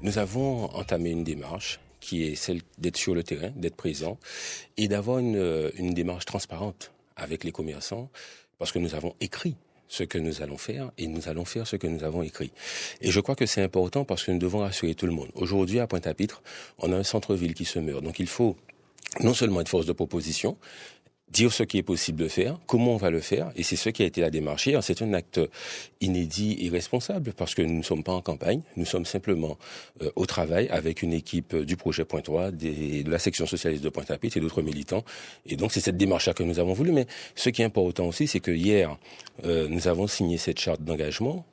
Nous avons entamé une démarche qui est celle d'être sur le terrain, d'être présent et d'avoir une démarche transparente avec les commerçants parce que nous avons écrit ce que nous allons faire et nous allons faire ce que nous avons écrit. Et je crois que c'est important parce que nous devons rassurer tout le monde. Aujourd'hui, à Pointe-à-Pitre, on a un centre-ville qui se meurt. Donc il faut non seulement être force de proposition, dire ce qui est possible de faire, comment on va le faire, et c'est ce qui a été la démarche hier. C'est un acte inédit et responsable parce que nous ne sommes pas en campagne, nous sommes simplement au travail avec une équipe du projet Point 3, de la section socialiste de Pointe-à-Pitre et d'autres militants. Et donc c'est cette démarche-là que nous avons voulu. Mais ce qui est important aussi, c'est que hier, nous avons signé cette charte d'engagement.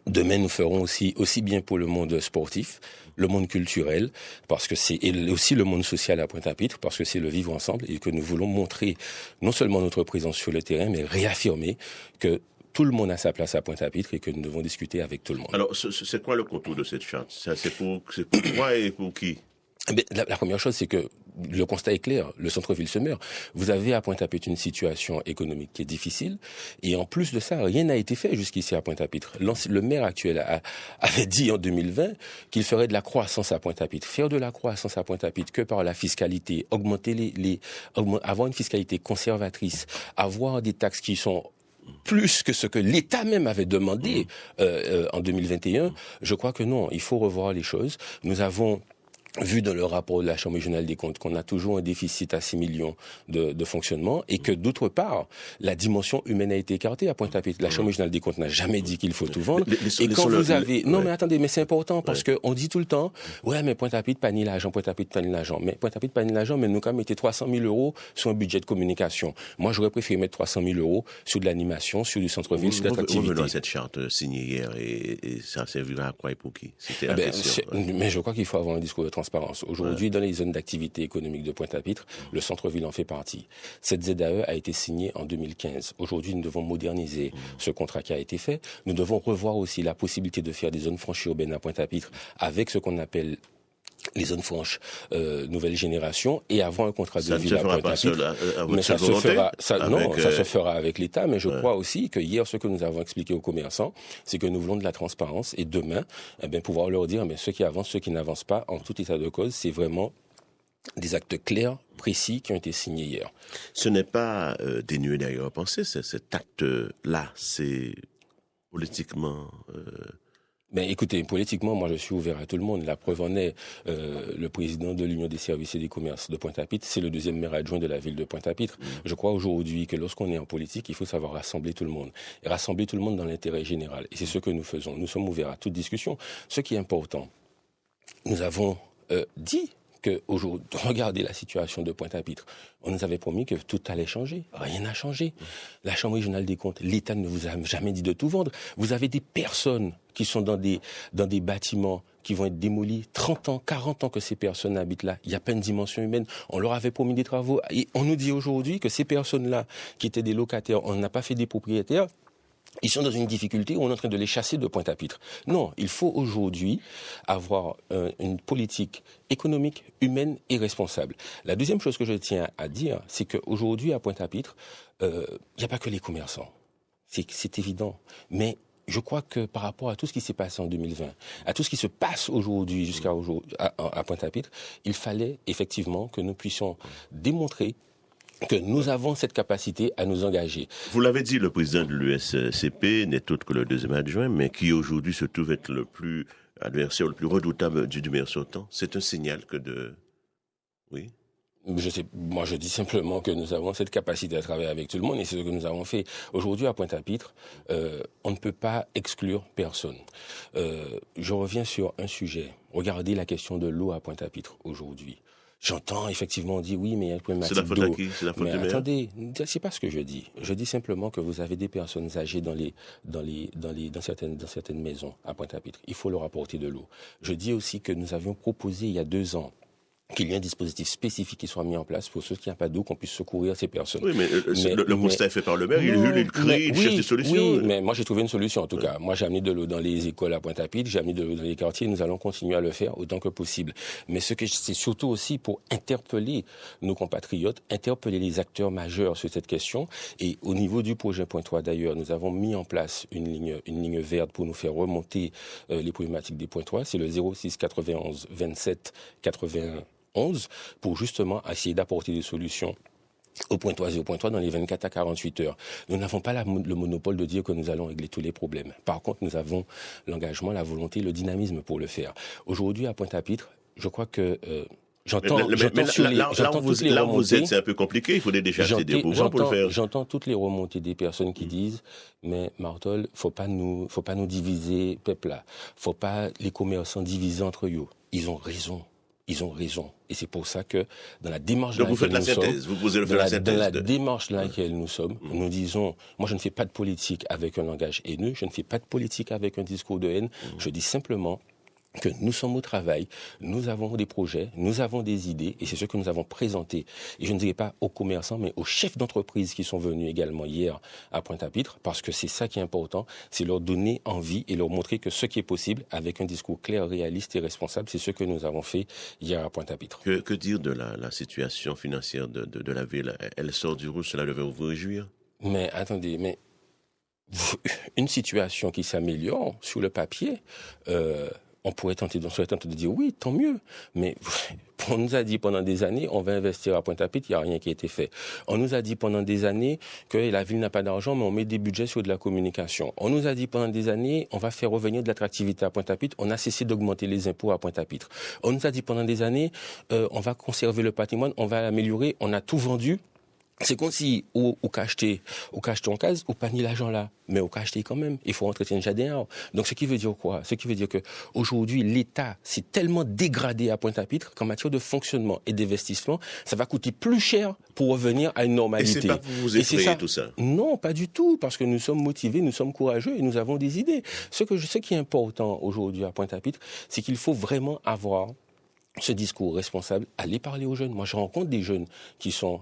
Demain, nous ferons aussi bien pour le monde sportif, le monde culturel, parce que et aussi le monde social à Pointe-à-Pitre, parce que c'est le vivre ensemble et que nous voulons montrer non seulement notre présence sur le terrain, mais réaffirmer que tout le monde a sa place à Pointe-à-Pitre et que nous devons discuter avec tout le monde. Alors, c'est quoi le contour de cette charte? C'est pour quoi et pour qui? La première chose, c'est que le constat est clair, le centre-ville se meurt. Vous avez à Pointe-à-Pitre une situation économique qui est difficile, et en plus de ça, rien n'a été fait jusqu'ici à Pointe-à-Pitre. Le maire actuel avait dit en 2020 qu'il ferait de la croissance à Pointe-à-Pitre. Faire de la croissance à Pointe-à-Pitre que par la fiscalité, avoir une fiscalité conservatrice, avoir des taxes qui sont plus que ce que l'État même avait demandé en 2021, je crois que non, il faut revoir les choses. Nous avons vu dans le rapport de la Chambre régionale des comptes qu'on a toujours un déficit à 6 millions de fonctionnement et que d'autre part, la dimension humaine a été écartée à Pointe-à-Pitre. La Chambre régionale des comptes n'a jamais dit qu'il faut tout vendre. Et quand vous avez... Non mais attendez, mais c'est important parce qu'on dit tout le temps, ouais mais Pointe-à-Pitre pas ni l'argent, Pointe-à-Pitre pas ni l'argent. Mais Pointe-à-Pitre pas ni l'argent, mais nous quand même mettez 300 000 euros sur un budget de communication. Moi j'aurais préféré mettre 300 000 euros sur de l'animation, sur du centre-ville, sur l'attractivité. Revenons à cette charte signée hier et ça servira à quoi et pour qui? Mais je crois qu'il faut avoir un discours de transparence. Aujourd'hui, dans les zones d'activité économique de Pointe-à-Pitre, le centre-ville en fait partie. Cette ZAE a été signée en 2015. Aujourd'hui, nous devons moderniser ce contrat qui a été fait. Nous devons revoir aussi la possibilité de faire des zones franches urbaines à Pointe-à-Pitre avec ce qu'on appelle les zones franches nouvelle génération et avoir un contrat de ville à Pointe-à-Pitre. Mais ça se fera avec l'État. Mais je crois aussi que hier, ce que nous avons expliqué aux commerçants, c'est que nous voulons de la transparence et demain, pouvoir leur dire, ceux qui avancent, ceux qui n'avancent pas, en tout état de cause, c'est vraiment des actes clairs, précis, qui ont été signés hier. Ce n'est pas dénué d'arrière-pensée, cet acte-là, c'est politiquement... Écoutez, politiquement, moi je suis ouvert à tout le monde. La preuve en est, le président de l'Union des services et des commerces de Pointe-à-Pitre, c'est le deuxième maire adjoint de la ville de Pointe-à-Pitre. Je crois aujourd'hui que lorsqu'on est en politique, il faut savoir rassembler tout le monde. Et rassembler tout le monde dans l'intérêt général. Et c'est ce que nous faisons. Nous sommes ouverts à toute discussion. Ce qui est important, nous avons dit que aujourd'hui, regardez la situation de Pointe-à-Pitre. On nous avait promis que tout allait changer. Rien n'a changé. La Chambre régionale des comptes, l'État ne vous a jamais dit de tout vendre. Vous avez des personnes qui sont dans des bâtiments qui vont être démolis. 30 ans, 40 ans que ces personnes habitent là. Il n'y a pas une dimension humaine. On leur avait promis des travaux. Et on nous dit aujourd'hui que ces personnes-là, qui étaient des locataires, on n'a pas fait des propriétaires. Ils sont dans une difficulté où on est en train de les chasser de Pointe-à-Pitre. Non, il faut aujourd'hui avoir une politique économique, humaine et responsable. La deuxième chose que je tiens à dire, c'est qu'aujourd'hui à Pointe-à-Pitre, il n'y a pas que les commerçants. C'est évident. Mais je crois que par rapport à tout ce qui s'est passé en 2020, à tout ce qui se passe aujourd'hui jusqu'à aujourd'hui à Pointe-à-Pitre, il fallait effectivement que nous puissions démontrer que nous avons cette capacité à nous engager. Vous l'avez dit, le président de l'USCP n'est autre que le deuxième adjoint, mais qui aujourd'hui se trouve être le plus adversaire, le plus redoutable du maire sortant. C'est un signal que de... Oui. Moi, je dis simplement que nous avons cette capacité à travailler avec tout le monde et c'est ce que nous avons fait. Aujourd'hui, à Pointe-à-Pitre, on ne peut pas exclure personne. Je reviens sur un sujet. Regardez la question de l'eau à Pointe-à-Pitre aujourd'hui. J'entends effectivement, on dit oui, mais il y a une problématique d'eau. C'est la faute à qui? C'est la faute du maire? Attendez, c'est pas ce que je dis. Je dis simplement que vous avez des personnes âgées dans certaines maisons à Pointe-à-Pitre. Il faut leur apporter de l'eau. Je dis aussi que nous avions proposé il y a 2 ans qu'il y ait un dispositif spécifique qui soit mis en place pour ceux qui n'ont pas d'eau, qu'on puisse secourir ces personnes. Oui, mais le constat est fait par le maire, il crie, il cherche des solutions. Oui, mais moi j'ai trouvé une solution en tout cas. Moi j'ai amené de l'eau dans les écoles à Pointe-à-Pitre, j'ai amené de l'eau dans les quartiers, nous allons continuer à le faire autant que possible. Mais c'est surtout aussi pour interpeller nos compatriotes, interpeller les acteurs majeurs sur cette question. Et au niveau du projet Point 3 d'ailleurs, nous avons mis en place une ligne verte pour nous faire remonter les problématiques des Points 3. C'est le 06 91 27 81 11 pour justement essayer d'apporter des solutions au Point 3 et au Point 3 dans les 24 à 48 heures. Nous n'avons pas le monopole de dire que nous allons régler tous les problèmes. Par contre, nous avons l'engagement, la volonté, le dynamisme pour le faire. Aujourd'hui, à Pointe-à-Pitre, je crois que j'entends toutes les remontées. Vous êtes, c'est un peu compliqué, il faudrait déjà assez des pouvoirs pour le faire. J'entends toutes les remontées des personnes qui disent, mais Martol, faut pas nous diviser, peuple là. Faut pas les commerçants diviser entre eux. Ils ont raison. Ils ont raison. Et c'est pour ça que dans la démarche dans laquelle nous sommes, nous disons, moi je ne fais pas de politique avec un langage haineux, je ne fais pas de politique avec un discours de haine, je dis simplement que nous sommes au travail, nous avons des projets, nous avons des idées, et c'est ce que nous avons présenté. Et je ne dirais pas aux commerçants, mais aux chefs d'entreprise qui sont venus également hier à Pointe-à-Pitre, parce que c'est ça qui est important, c'est leur donner envie et leur montrer que ce qui est possible, avec un discours clair, réaliste et responsable, c'est ce que nous avons fait hier à Pointe-à-Pitre. Que dire de la situation financière de la ville? Elle sort du rouge, cela devait vous réjouir? Mais attendez, une situation qui s'améliore sur le papier, on pourrait tenter de dire oui, tant mieux. Mais on nous a dit pendant des années, on va investir à Pointe-à-Pitre, il n'y a rien qui a été fait. On nous a dit pendant des années que la ville n'a pas d'argent, mais on met des budgets sur de la communication. On nous a dit pendant des années, on va faire revenir de l'attractivité à Pointe-à-Pitre, on a cessé d'augmenter les impôts à Pointe-à-Pitre. On nous a dit pendant des années, on va conserver le patrimoine, on va l'améliorer, on a tout vendu. C'est comme si, ou qu'acheter en case, ou pas ni l'argent là. Mais au cas acheter quand même. Il faut entretenir le jardin. Donc, ce qui veut dire quoi? Ce qui veut dire que aujourd'hui, l'État s'est tellement dégradé à Pointe-à-Pitre qu'en matière de fonctionnement et d'investissement, ça va coûter plus cher pour revenir à une normalité. Et c'est pas pour vous effrayer tout ça? Non, pas du tout. Parce que nous sommes motivés, nous sommes courageux et nous avons des idées. Ce qui est important aujourd'hui à Pointe-à-Pitre, c'est qu'il faut vraiment avoir ce discours responsable, aller parler aux jeunes. Moi, je rencontre des jeunes qui sont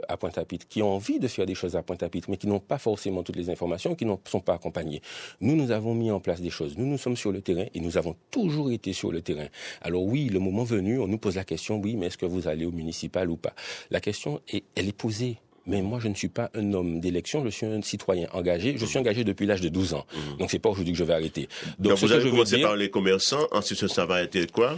à Pointe-à-Pitre, qui ont envie de faire des choses à Pointe-à-Pitre, mais qui n'ont pas forcément toutes les informations, qui ne sont pas accompagnés. Nous avons mis en place des choses. Nous sommes sur le terrain et nous avons toujours été sur le terrain. Alors oui, le moment venu, on nous pose la question, oui, mais est-ce que vous allez au municipal ou pas? La question, elle est posée. Mais moi, je ne suis pas un homme d'élection, je suis un citoyen engagé. Je suis engagé depuis l'âge de 12 ans. Donc, c'est pas aujourd'hui que je vais arrêter. Donc vous allez commencer par les commerçants, ensuite ça va être quoi?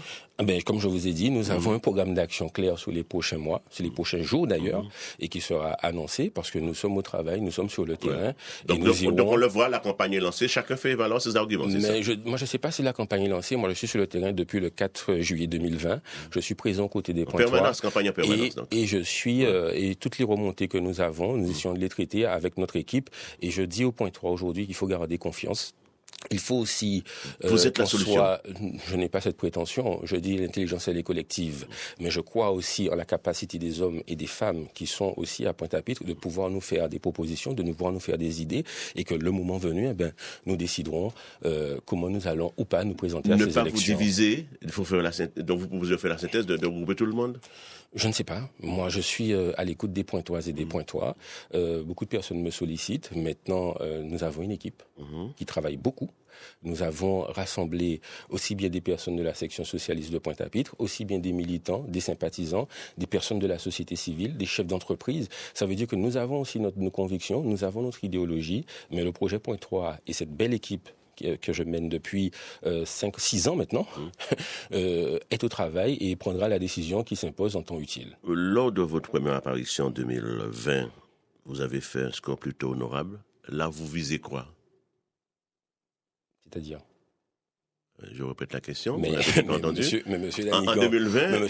Comme je vous ai dit, nous avons un programme d'action clair sur les prochains mois, sur les prochains jours d'ailleurs, et qui sera annoncé parce que nous sommes au travail, nous sommes sur le terrain. Donc, donc on le voit, la campagne est lancée, chacun fait valoir ses arguments, c'est ça? Moi, je ne sais pas si la campagne est lancée. Moi, je suis sur le terrain depuis le 4 juillet 2020. Je suis présent aux côtés des Points 3. Campagne en permanence. Et je suis, et toutes les remontées que nous avons, nous essayons de les traiter avec notre équipe. Et je dis au Point 3 aujourd'hui qu'il faut garder confiance. Il faut aussi vous êtes la solution. Je n'ai pas cette prétention, je dis l'intelligence elle est collective, mais je crois aussi en la capacité des hommes et des femmes qui sont aussi à Pointe-à-Pitre de pouvoir nous faire des propositions, de pouvoir nous faire des idées, et que le moment venu, nous déciderons comment nous allons ou pas nous présenter à ces élections. Ne pas vous diviser, il faut faire donc vous pouvez faire la synthèse de regrouper tout le monde? Je ne sais pas. Moi, je suis à l'écoute des Pointoises et des Pointois. Beaucoup de personnes me sollicitent. Maintenant, nous avons une équipe qui travaille beaucoup. Nous avons rassemblé aussi bien des personnes de la section socialiste de Pointe-à-Pitre, aussi bien des militants, des sympathisants, des personnes de la société civile, des chefs d'entreprise. Ça veut dire que nous avons aussi nos convictions, nous avons notre idéologie, mais le projet Point 3 et cette belle équipe que je mène depuis 5-6 ans maintenant, est au travail et prendra la décision qui s'impose en temps utile. Lors de votre première apparition en 2020, vous avez fait un score plutôt honorable. Là, vous visez quoi? C'est-à-dire? Je répète la question. Monsieur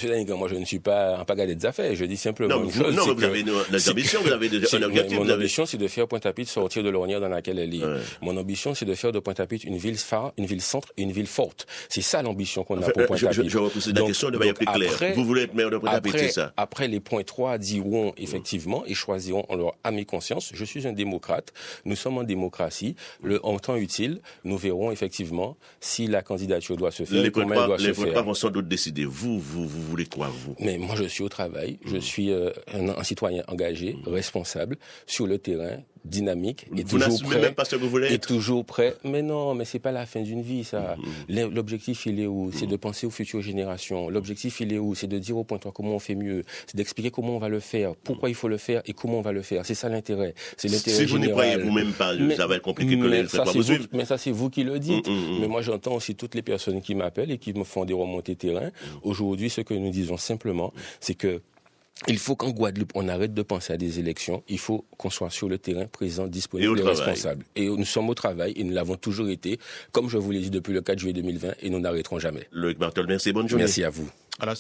Danigan, moi je ne suis pas un pagadet des affaires. Je dis simplement une chose. Non, vous avez des ambitions, vous avez des objectifs. Mon ambition, c'est de faire Pointe-à-Pitre sortir de l'ornière dans laquelle elle est. Ouais. Mon ambition, c'est de faire de Pointe-à-Pitre une ville phare, une ville centre et une ville forte. C'est ça l'ambition qu'on a pour Pointe-à-Pitre. Je repousse la question de manière plus claire. Vous voulez être maire de Pointe-à-Pitre, c'est ça? Après, les Points 3 diront effectivement et choisiront en leur âme et conscience. Je suis un démocrate. Nous sommes en démocratie. En temps utile, nous verrons effectivement si la candidature candidature doit se faire. Les points vont sans doute décider. Vous voulez quoi, vous? Mais moi, je suis au travail. Je suis un citoyen engagé, responsable, sur le terrain, dynamique, et vous toujours prêt. Même pas ce que vous voulez être. Toujours prêt. Mais non, mais c'est pas la fin d'une vie, ça. L'objectif, il est où? C'est de penser aux futures générations. L'objectif, il est où? C'est de dire au pointoir comment on fait mieux. C'est d'expliquer comment on va le faire, pourquoi il faut le faire et comment on va le faire. C'est ça l'intérêt. C'est l'intérêt général. Si vous n'y croyez vous-même pas, ça va être compliqué que les pas vous suivent. Mais ça, c'est vous qui le dites. Mais moi, j'entends aussi toutes les personnes qui m'appellent et qui me font des remontées terrain. Aujourd'hui, ce que nous disons simplement, c'est que il faut qu'en Guadeloupe, on arrête de penser à des élections. Il faut qu'on soit sur le terrain, présent, disponible et responsable. Et nous sommes au travail et nous l'avons toujours été, comme je vous l'ai dit depuis le 4 juillet 2020, et nous n'arrêterons jamais. Loïc Bartol, merci, bonne journée. Merci à vous. Alors,